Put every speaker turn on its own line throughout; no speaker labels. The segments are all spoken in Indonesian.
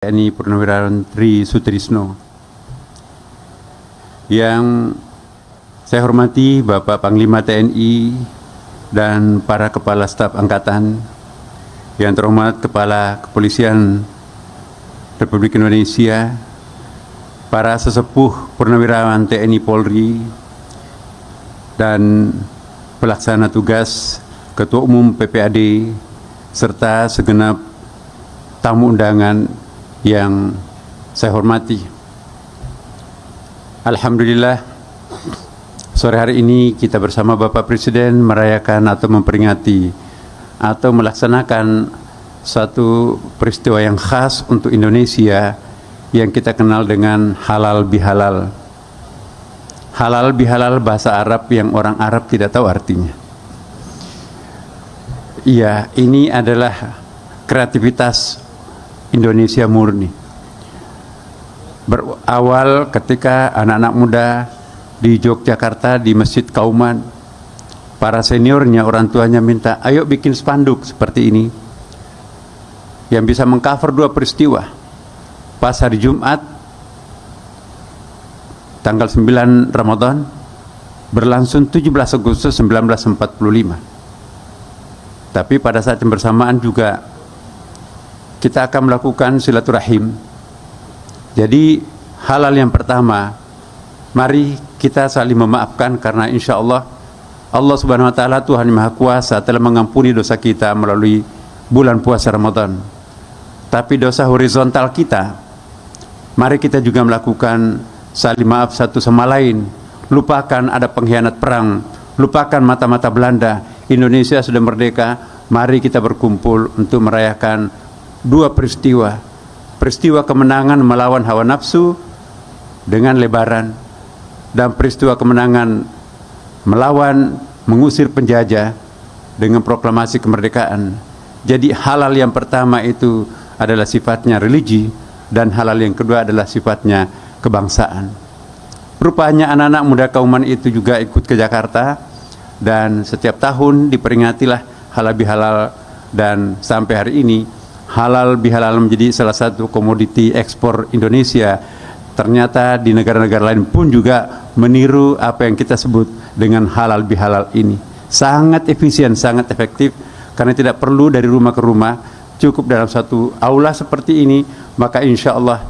TNI Purnawirawan Tri Sutrisno. Yang saya hormati Bapak Panglima TNI dan para Kepala Staf Angkatan, yang terhormat Kepala Kepolisian Republik Indonesia, para sesepuh Purnawirawan TNI Polri, dan pelaksana tugas Ketua Umum PPAD, serta segenap tamu undangan yang saya hormati. Alhamdulillah, sore hari ini kita bersama Bapak Presiden merayakan atau memperingati atau melaksanakan satu peristiwa yang khas untuk Indonesia yang kita kenal dengan halal bihalal. Halal bihalal bahasa Arab yang orang Arab tidak tahu artinya. Iya, ini adalah kreativitas Indonesia murni. Berawal ketika anak-anak muda di Yogyakarta di Masjid Kauman, para seniornya, orang tuanya minta, ayo bikin spanduk seperti ini yang bisa mengcover dua peristiwa. Pas hari Jumat tanggal 9 Ramadan berlangsung 17 Agustus 1945. Tapi pada saat yang bersamaan juga kita akan melakukan silaturahim. Jadi halal yang pertama, mari kita saling memaafkan, karena insya Allah Allah Subhanahu Wa Taala, Tuhan yang Maha Kuasa, telah mengampuni dosa kita melalui bulan puasa Ramadan. Tapi dosa horizontal kita, mari kita juga melakukan saling maaf satu sama lain. Lupakan ada pengkhianat perang, lupakan mata-mata Belanda. Indonesia sudah merdeka. Mari kita berkumpul untuk merayakan dua peristiwa. Peristiwa kemenangan melawan hawa nafsu dengan Lebaran, dan peristiwa kemenangan melawan mengusir penjajah dengan proklamasi kemerdekaan. Jadi halal yang pertama itu adalah sifatnya religi, dan halal yang kedua adalah sifatnya kebangsaan. Rupanya anak-anak muda Kauman itu juga ikut ke Jakarta, dan setiap tahun diperingatilah halal bihalal, dan sampai hari ini halal bihalal menjadi salah satu komoditi ekspor Indonesia. Ternyata di negara-negara lain pun juga meniru apa yang kita sebut dengan halal bihalal ini. Sangat efisien, sangat efektif, karena tidak perlu dari rumah ke rumah, cukup dalam satu aula seperti ini, maka insya Allah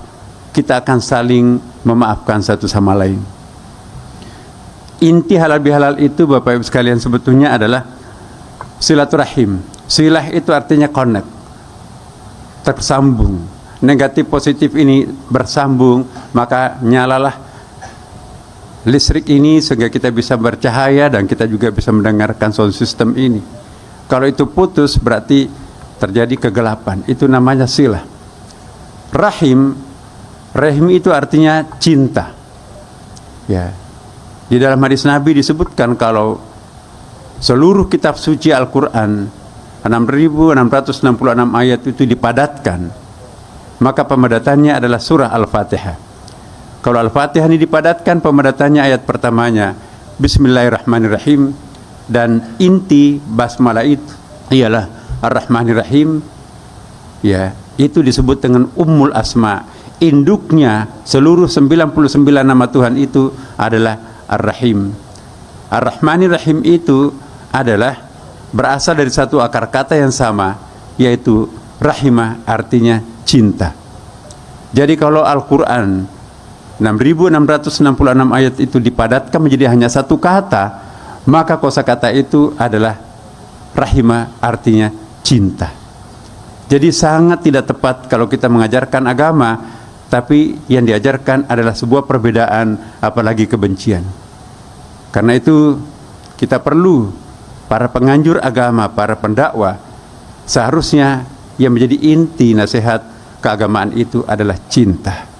kita akan saling memaafkan satu sama lain. Inti halal bihalal itu, Bapak Ibu sekalian, sebetulnya adalah silaturahim. Silah itu artinya connect, tersambung. Negatif positif ini bersambung, maka nyalalah listrik ini sehingga kita bisa bercahaya dan kita juga bisa mendengarkan sound system ini. Kalau itu putus berarti terjadi kegelapan. Itu namanya silah. Rahim, rahim itu artinya cinta. Ya. Di dalam hadis Nabi disebutkan kalau seluruh kitab suci Al-Quran 6.666 ayat itu dipadatkan, maka pemadatannya adalah surah Al-Fatihah. Kalau Al-Fatihah ini dipadatkan, pemadatannya ayat pertamanya Bismillahirrahmanirrahim, dan inti basmalah itu ialah Ar-Rahmanirrahim. Ya, itu disebut dengan Ummul Asma. Induknya seluruh 99 nama Tuhan itu adalah Ar-Rahim. Ar-Rahmanirrahim itu adalah berasal dari satu akar kata yang sama, yaitu rahimah, artinya cinta. Jadi kalau Al-Quran 6.666 ayat itu dipadatkan menjadi hanya satu kata, maka kosakata itu adalah rahimah, artinya cinta. Jadi sangat tidak tepat kalau kita mengajarkan agama, tapi yang diajarkan adalah sebuah perbedaan, apalagi kebencian. Karena itu kita perlu, para penganjur agama, para pendakwah, seharusnya yang menjadi inti nasihat keagamaan itu adalah cinta.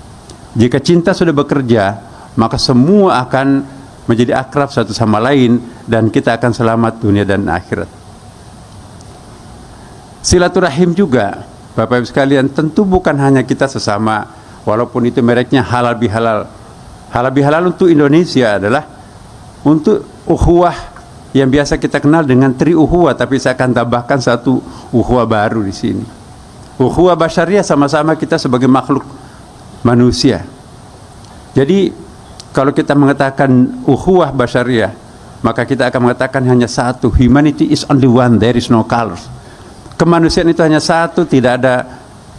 Jika cinta sudah bekerja, maka semua akan menjadi akrab satu sama lain, dan kita akan selamat dunia dan akhirat. Silaturahim juga, Bapak Ibu sekalian, tentu bukan hanya kita sesama, walaupun itu mereknya halal bihalal. Halal bihalal untuk Indonesia adalah untuk ukhuwah yang biasa kita kenal dengan tri ukhuwah, tapi saya akan tambahkan satu ukhuwah baru di sini. Ukhuwah basyariah sama-sama kita sebagai makhluk manusia. Jadi kalau kita mengatakan ukhuwah basyariah, maka kita akan mengatakan hanya satu. Humanity is only one, there is no colors. Kemanusiaan itu hanya satu, tidak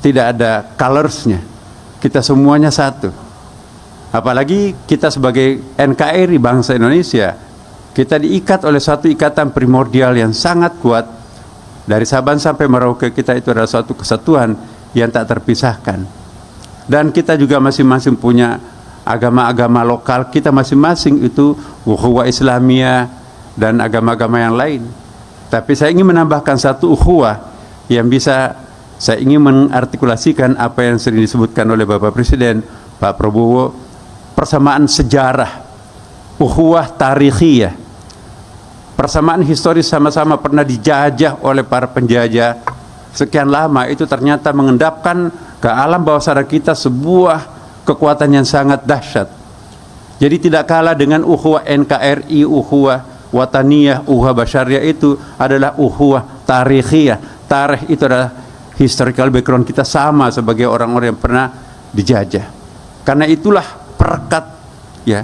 ada colorsnya. Kita semuanya satu. Apalagi kita sebagai NKRI bangsa Indonesia, kita diikat oleh satu ikatan primordial yang sangat kuat. Dari Sabang sampai Merauke kita itu adalah suatu kesatuan yang tak terpisahkan. Dan kita juga masing-masing punya agama-agama lokal kita masing-masing, itu ukhuwah Islamiyah dan agama-agama yang lain. Tapi saya ingin menambahkan satu ukhuwah yang bisa saya ingin mengartikulasikan apa yang sering disebutkan oleh Bapak Presiden Pak Prabowo, persamaan sejarah, ukhuwah tarikhiyah, persamaan historis, sama-sama pernah dijajah oleh para penjajah sekian lama. Itu ternyata mengendapkan ke alam bawah sadar kita sebuah kekuatan yang sangat dahsyat. Jadi tidak kalah dengan ukhuwah NKRI, ukhuwah wataniyah, ukhuwah basyariah, itu adalah ukhuwah tarikhiyah. Tarikh itu adalah historical background kita sama sebagai orang-orang yang pernah dijajah. Karena itulah perekat ya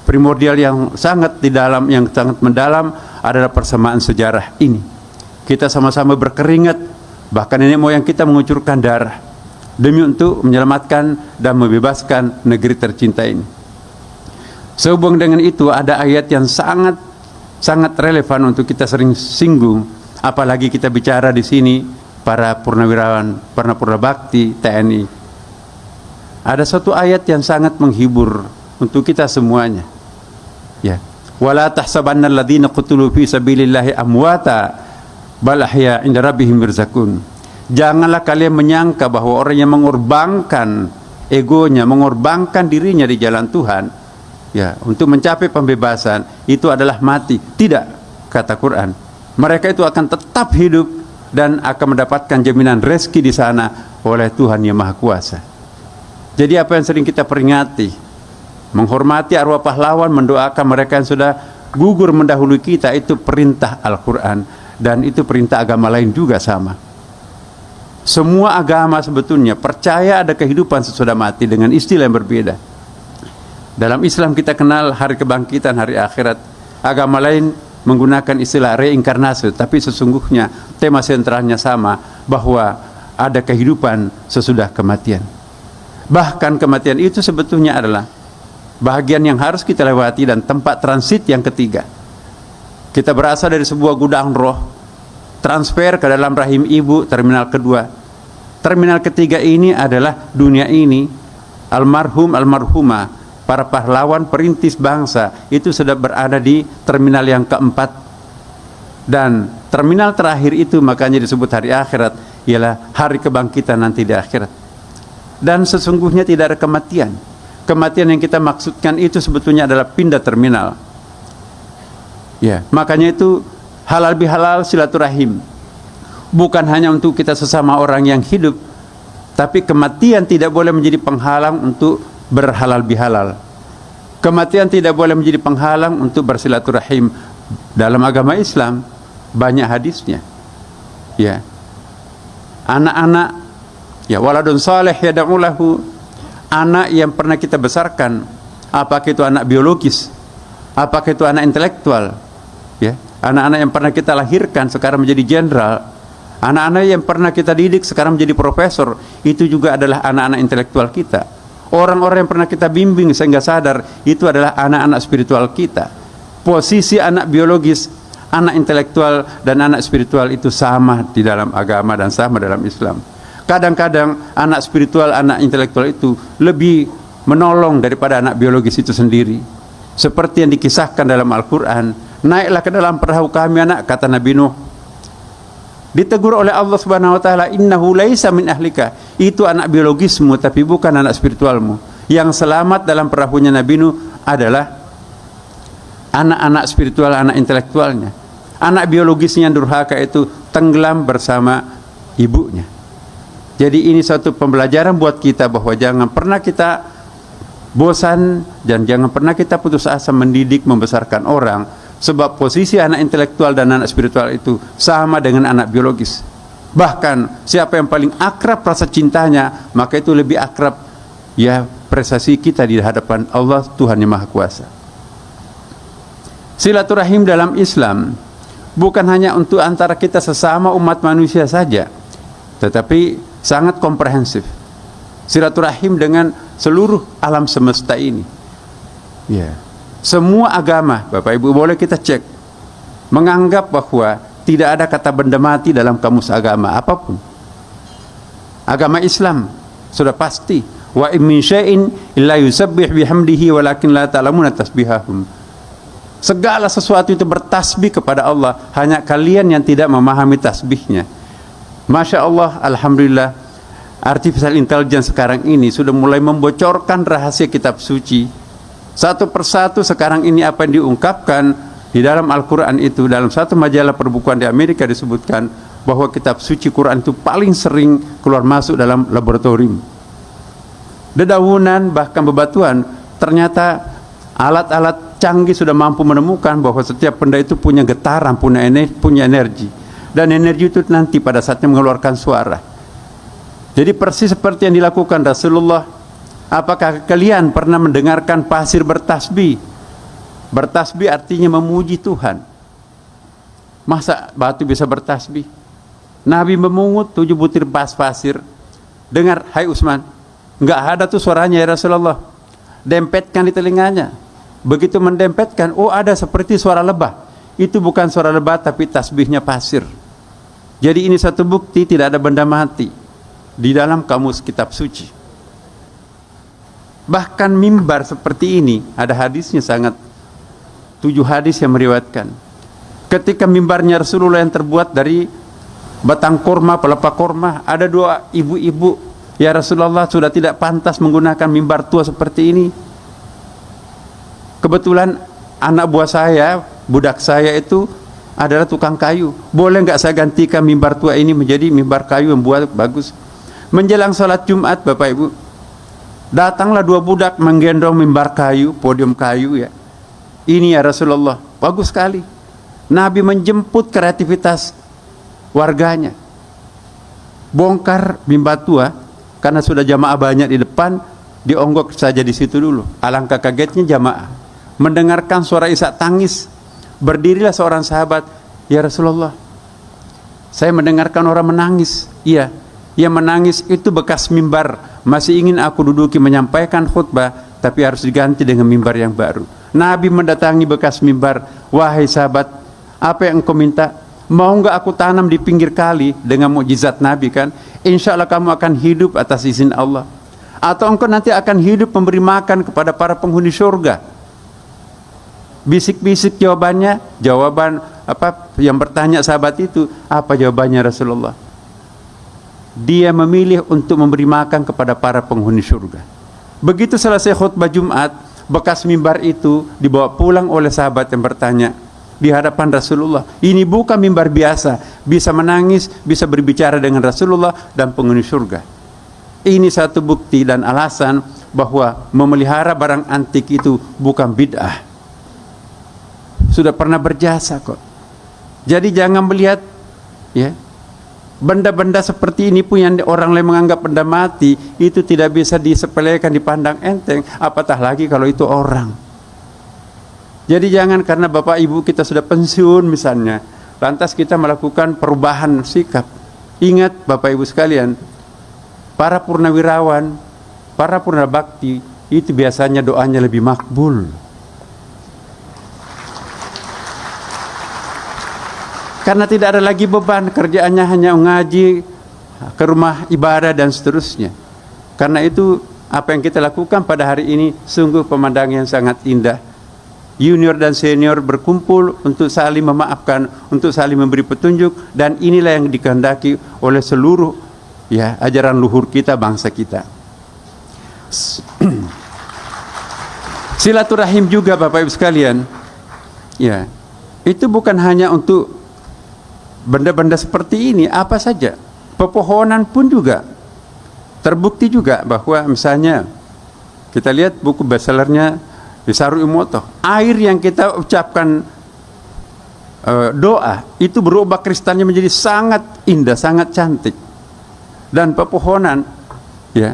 primordial yang sangat di dalam, yang sangat mendalam adalah persamaan sejarah ini. Kita sama-sama berkeringat, bahkan nenek moyang kita mengucurkan darah demi untuk menyelamatkan dan membebaskan negeri tercinta ini. Sehubung dengan itu ada ayat yang sangat relevan untuk kita sering singgung, apalagi kita bicara di sini para purnawirawan, para purna bakti TNI. Ada satu ayat yang sangat menghibur untuk kita semuanya. Ya, wala tahsabanna alladziina qutilu fi sabilillahi amwata bal ahya 'inda rabbihim yurzaqun. Janganlah kalian menyangka bahwa orang yang mengorbankan egonya, mengorbankan dirinya di jalan Tuhan ya untuk mencapai pembebasan itu adalah mati. Tidak, kata Quran. Mereka itu akan tetap hidup dan akan mendapatkan jaminan rezeki di sana oleh Tuhan yang Maha Kuasa. Jadi apa yang sering kita peringati, menghormati arwah pahlawan, mendoakan mereka yang sudah gugur mendahului kita, itu perintah Al-Quran, dan itu perintah agama lain juga sama. Semua agama sebetulnya percaya ada kehidupan sesudah mati dengan istilah yang berbeda. Dalam Islam kita kenal hari kebangkitan, hari akhirat. Agama lain menggunakan istilah reinkarnasi, tapi sesungguhnya tema sentralnya sama, bahwa ada kehidupan sesudah kematian. Bahkan kematian itu sebetulnya adalah bahagian yang harus kita lewati dan tempat transit yang ketiga. Kita berasal dari sebuah gudang roh, transfer ke dalam rahim ibu, terminal kedua. Terminal ketiga ini adalah dunia ini. Almarhum, almarhumah, para pahlawan perintis bangsa itu sudah berada di terminal yang keempat. Dan terminal terakhir itu makanya disebut hari akhirat, ialah hari kebangkitan nanti di akhirat. Dan sesungguhnya tidak ada kematian. Kematian yang kita maksudkan itu sebetulnya adalah pindah terminal. Ya, makanya itu halal bihalal silaturahim. Bukan hanya untuk kita sesama orang yang hidup, tapi kematian tidak boleh menjadi penghalang untuk berhalal bihalal. Kematian tidak boleh menjadi penghalang untuk bersilaturahim. Dalam agama Islam banyak hadisnya. Ya. Anak-anak, ya, waladun saleh yad'u lahu, anak yang pernah kita besarkan, apakah itu anak biologis, apakah itu anak intelektual, ya, anak-anak yang pernah kita lahirkan sekarang menjadi jenderal, anak-anak yang pernah kita didik sekarang menjadi profesor, itu juga adalah anak-anak intelektual kita. Orang-orang yang pernah kita bimbing sehingga sadar, itu adalah anak-anak spiritual kita. Posisi anak biologis, anak intelektual, dan anak spiritual itu sama di dalam agama dan sama dalam Islam. Kadang-kadang anak spiritual, anak intelektual itu lebih menolong daripada anak biologis itu sendiri. Seperti yang dikisahkan dalam Al-Quran, naiklah ke dalam perahu kami anak, kata Nabi Nuh. Ditegur oleh Allah Subhanahu wa taala, innahu laisa min ahlika. Itu anak biologismu tapi bukan anak spiritualmu. Yang selamat dalam perahunya Nabi Nuh adalah anak-anak spiritual, anak intelektualnya. Anak biologisnya yang durhaka itu tenggelam bersama ibunya. Jadi ini satu pembelajaran buat kita bahwa jangan pernah kita bosan dan jangan pernah kita putus asa mendidik, membesarkan orang. Sebab posisi anak intelektual dan anak spiritual itu sama dengan anak biologis. Bahkan siapa yang paling akrab rasa cintanya, maka itu lebih akrab ya prestasi kita di hadapan Allah Tuhan yang Maha Kuasa. Silaturahim dalam Islam bukan hanya untuk antara kita sesama umat manusia saja, tetapi sangat komprehensif. Silaturahim dengan seluruh alam semesta ini. Ya. Semua agama, Bapak Ibu boleh kita cek, menganggap bahwa tidak ada kata benda mati dalam kamus agama apapun. Agama Islam sudah pasti, wa in min syai'in illa yusabbih bihamdihi walakin la ta'lamuna tasbihahum. Segala sesuatu itu bertasbih kepada Allah, hanya kalian yang tidak memahami tasbihnya. Masya Allah, alhamdulillah, artificial intelligence sekarang ini sudah mulai membocorkan rahasia kitab suci. Satu persatu sekarang ini apa yang diungkapkan di dalam Al-Quran itu, dalam satu majalah perbukuan di Amerika disebutkan bahwa kitab suci Quran itu paling sering keluar masuk dalam laboratorium. Dedaunan bahkan bebatuan, ternyata alat-alat canggih sudah mampu menemukan bahwa setiap benda itu punya getaran, punya energi. Dan energi itu nanti pada saatnya mengeluarkan suara. Jadi persis seperti yang dilakukan Rasulullah. Apakah kalian pernah mendengarkan pasir bertasbih? Bertasbih artinya memuji Tuhan. Masa batu bisa bertasbih? Nabi memungut 7 butir pasir. Dengar, hai Utsman, enggak ada tuh suaranya ya Rasulullah. Dempetkan di telinganya. Begitu mendempetkan, oh ada seperti suara lebah. Itu bukan suara lebah tapi tasbihnya pasir. Jadi ini satu bukti tidak ada benda mati di dalam kamus kitab suci. Bahkan mimbar seperti ini, ada hadisnya sangat, 7 hadis yang meriwayatkan. Ketika mimbarnya Rasulullah yang terbuat dari batang korma, pelepah korma, ada 2 ibu-ibu, ya Rasulullah sudah tidak pantas menggunakan mimbar tua seperti ini. Kebetulan anak buah saya, budak saya itu adalah tukang kayu. Boleh nggak saya gantikan mimbar tua ini menjadi mimbar kayu yang buat bagus? Menjelang sholat Jumat, Bapak Ibu, datanglah 2 budak menggendong mimbar kayu, podium kayu ya. Ini ya Rasulullah, bagus sekali. Nabi menjemput kreativitas warganya. Bongkar mimbar tua, karena sudah jamaah banyak di depan, dionggok saja di situ dulu. Alangkah kagetnya jamaah mendengarkan suara isak tangis. Berdirilah seorang sahabat, ya Rasulullah, saya mendengarkan orang menangis. Iya, yang menangis itu bekas mimbar. Masih ingin aku duduki menyampaikan khutbah, tapi harus diganti dengan mimbar yang baru. Nabi mendatangi bekas mimbar. Wahai sahabat, apa yang engkau minta? Mau enggak aku tanam di pinggir kali? Dengan mukjizat Nabi kan, insya Allah kamu akan hidup atas izin Allah. Atau engkau nanti akan hidup memberi makan kepada para penghuni surga. Bisik-bisik jawabannya. Jawaban apa yang bertanya sahabat itu? Apa jawabannya Rasulullah? Dia memilih untuk memberi makan kepada para penghuni surga. Begitu selesai khutbah Jumat, bekas mimbar itu dibawa pulang oleh sahabat yang bertanya di hadapan Rasulullah. Ini bukan mimbar biasa, bisa menangis, bisa berbicara dengan Rasulullah dan penghuni surga. Ini satu bukti dan alasan bahwa memelihara barang antik itu bukan bid'ah. Sudah pernah berjasa kok. Jadi jangan melihat ya, benda-benda seperti ini pun yang orang lain menganggap benda mati, itu tidak bisa disepelekan, dipandang enteng, apatah lagi kalau itu orang. Jadi jangan karena bapak ibu kita sudah pensiun misalnya, lantas kita melakukan perubahan sikap. Ingat bapak ibu sekalian, para purnawirawan, para purna bakti, itu biasanya doanya lebih makbul. Karena tidak ada lagi beban, kerjaannya hanya ngaji, ke rumah ibadah dan seterusnya. Karena itu apa yang kita lakukan pada hari ini sungguh pemandangan yang sangat indah. Junior dan senior berkumpul untuk saling memaafkan, untuk saling memberi petunjuk, dan inilah yang dikehendaki oleh seluruh ya ajaran luhur kita, bangsa kita. Silaturahim juga Bapak Ibu sekalian, ya itu bukan hanya untuk benda-benda seperti ini, apa saja, pepohonan pun juga terbukti juga bahwa misalnya kita lihat buku bestsellernya Isaru Imoto, air yang kita ucapkan doa itu berubah kristalnya menjadi sangat indah, sangat cantik. Dan pepohonan, ya,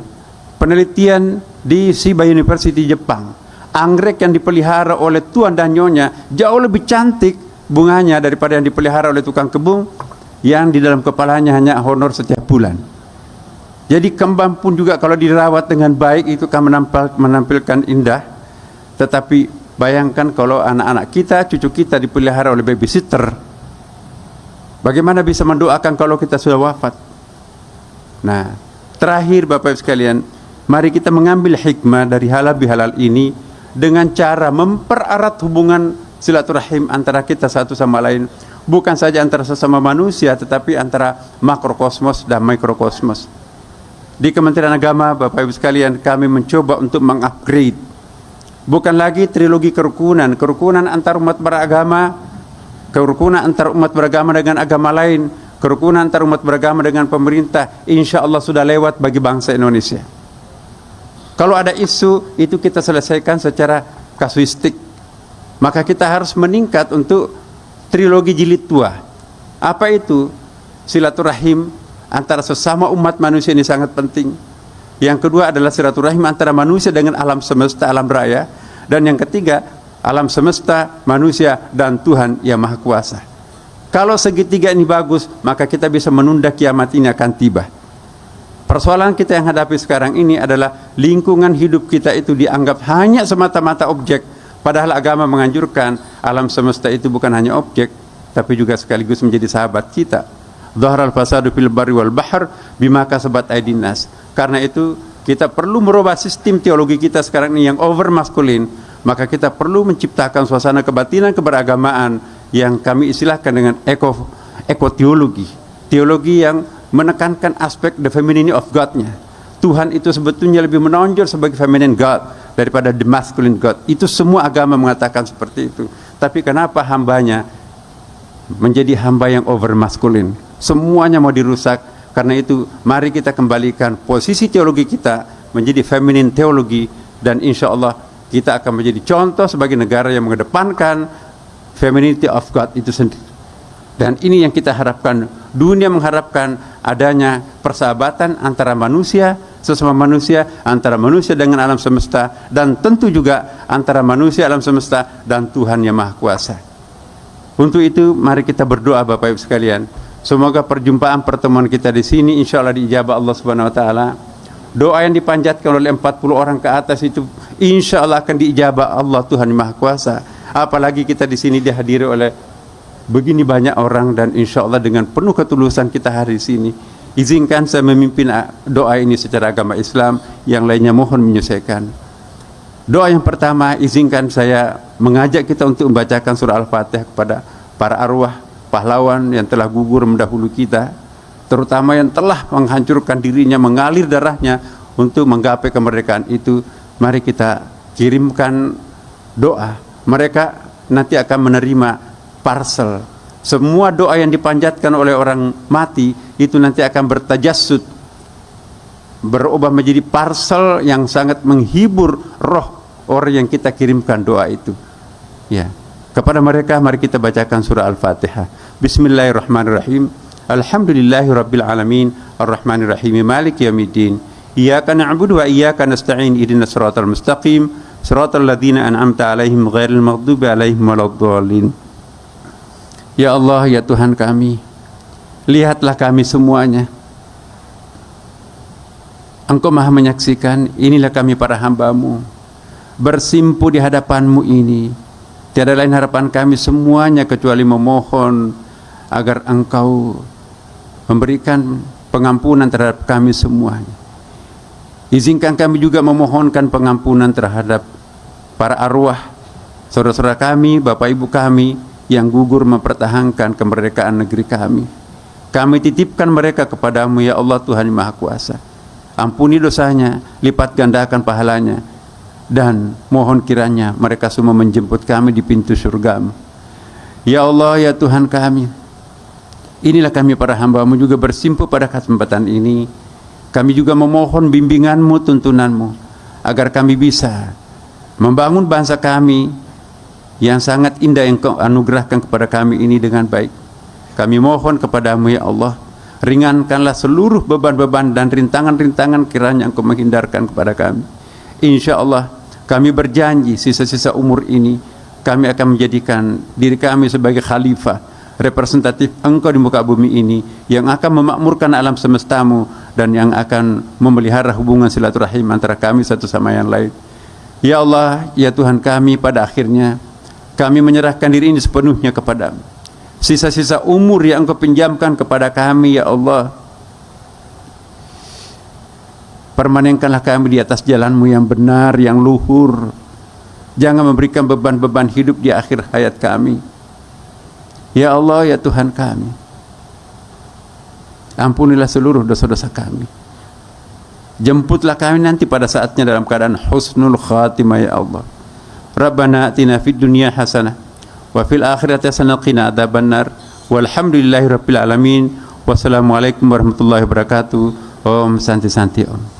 penelitian di Shiba University Jepang, anggrek yang dipelihara oleh tuan dan nyonya jauh lebih cantik bunganya daripada yang dipelihara oleh tukang kebun yang di dalam kepalanya hanya honor setiap bulan. Jadi kembang pun juga kalau dirawat dengan baik itu akan menampilkan indah. Tetapi bayangkan kalau anak-anak kita, cucu kita dipelihara oleh babysitter, bagaimana bisa mendoakan kalau kita sudah wafat? Nah, terakhir Bapak Ibu sekalian, mari kita mengambil hikmah dari halal bihalal ini dengan cara mempererat hubungan silaturahim antara kita satu sama lain, bukan saja antara sesama manusia tetapi antara makrokosmos dan mikrokosmos. Di Kementerian Agama, Bapak Ibu sekalian, kami mencoba untuk mengupgrade, bukan lagi trilogi kerukunan, kerukunan antar umat beragama, kerukunan antar umat beragama dengan agama lain, kerukunan antar umat beragama dengan pemerintah, insya Allah sudah lewat bagi bangsa Indonesia. Kalau ada isu, itu kita selesaikan secara kasuistik. Maka kita harus meningkat untuk trilogi jilid tua. Apa itu? Silaturahim antara sesama umat manusia ini sangat penting. Yang kedua adalah silaturahim antara manusia dengan alam semesta, alam raya. Dan yang ketiga, alam semesta, manusia, dan Tuhan yang Maha Kuasa. Kalau segitiga ini bagus, maka kita bisa menunda kiamat ini akan tiba. Persoalan kita yang hadapi sekarang ini adalah lingkungan hidup kita itu dianggap hanya semata-mata objek. Padahal agama menganjurkan alam semesta itu bukan hanya objek, tapi juga sekaligus menjadi sahabat kita. Dhaharal fasadu fil barri wal bahr bima kasabat aydin nas. Karena itu kita perlu merubah sistem teologi kita sekarang ini yang over maskulin. Maka kita perlu menciptakan suasana kebatinan keberagamaan yang kami istilahkan dengan ekoteologi. Teologi yang menekankan aspek the femininity of God-nya. Tuhan itu sebetulnya lebih menonjol sebagai feminine God daripada the masculine God. Itu semua agama mengatakan seperti itu. Tapi kenapa hambanya menjadi hamba yang over maskulin? Semuanya mau dirusak. Karena itu mari kita kembalikan posisi teologi kita menjadi feminine teologi, dan insya Allah kita akan menjadi contoh sebagai negara yang mengedepankan femininity of God itu sendiri. Dan ini yang kita harapkan. Dunia mengharapkan adanya persahabatan antara manusia, sesama manusia, antara manusia dengan alam semesta, dan tentu juga antara manusia, alam semesta, dan Tuhan yang Maha Kuasa. Untuk itu mari kita berdoa Bapak Ibu sekalian. Semoga perjumpaan pertemuan kita di sini insya Allah diijabah Allah Subhanahu Wa Taala. Doa yang dipanjatkan oleh 40 orang ke atas itu insya Allah akan diijabah Allah Tuhan yang Maha Kuasa. Apalagi kita di sini dihadiri oleh begini banyak orang, dan insya Allah dengan penuh ketulusan kita hari di sini. Izinkan saya memimpin doa ini secara agama Islam, yang lainnya mohon menyesuaikan. Doa yang pertama, izinkan saya mengajak kita untuk membacakan surah Al-Fatihah kepada para arwah pahlawan yang telah gugur mendahulu kita, terutama yang telah menghancurkan dirinya, mengalir darahnya untuk menggapai kemerdekaan itu. Mari kita kirimkan doa. Mereka nanti akan menerima parcel. Semua doa yang dipanjatkan oleh orang mati itu nanti akan bertajassud, berubah menjadi parcel yang sangat menghibur roh orang yang kita kirimkan doa itu. Ya, kepada mereka mari kita bacakan surah Al-Fatihah. Bismillahirrahmanirrahim. Alhamdulillahirabbil alamin, arrahmanirrahim, maliki yaumiddin. Iyyaka na'budu wa iyyaka nasta'in. Ihdinas siratal mustaqim, siratal ladzina an'amta 'alaihim ghairil maghdubi 'alaihim waladdallin. Ya Allah, ya Tuhan kami, lihatlah kami semuanya. Engkau Maha menyaksikan, inilah kami para hamba-Mu, bersimpu di hadapan-Mu ini. Tiada lain harapan kami semuanya kecuali memohon agar Engkau memberikan pengampunan terhadap kami semuanya. Izinkan kami juga memohonkan pengampunan terhadap para arwah saudara-saudara kami, bapak ibu kami yang gugur mempertahankan kemerdekaan negeri kami. Kami titipkan mereka kepadamu ya Allah Tuhan yang Maha Kuasa. Ampuni dosanya, lipat gandakan pahalanya, dan mohon kiranya mereka semua menjemput kami di pintu surgamu. Ya Allah, ya Tuhan kami, inilah kami para hamba-Mu juga bersimpu pada kesempatan ini. Kami juga memohon bimbingan-Mu, tuntunan-Mu, agar kami bisa membangun bangsa kami yang sangat indah yang Kau anugerahkan kepada kami ini dengan baik. Kami mohon kepadamu ya Allah, ringankanlah seluruh beban-beban dan rintangan-rintangan kiranya Engkau menghindarkan kepada kami. Insya Allah kami berjanji sisa-sisa umur ini kami akan menjadikan diri kami sebagai khalifah, representatif Engkau di muka bumi ini, yang akan memakmurkan alam semestamu dan yang akan memelihara hubungan silaturahim antara kami satu sama yang lain. Ya Allah, ya Tuhan kami, pada akhirnya kami menyerahkan diri ini sepenuhnya kepadamu. Sisa-sisa umur yang Engkau pinjamkan kepada kami ya Allah, permanenkanlah kami di atas jalan-Mu yang benar, yang luhur. Jangan memberikan beban-beban hidup di akhir hayat kami. Ya Allah, ya Tuhan kami, ampunilah seluruh dosa-dosa kami. Jemputlah kami nanti pada saatnya dalam keadaan husnul khatimah ya Allah. Rabbana atina fid dunya hasanah wa fil akhirati hasanah wa qina adzabannar. Walhamdulillahirabbil alamin. Wassalamualaikum warahmatullahi wabarakatuh. Om Santi Santi Om.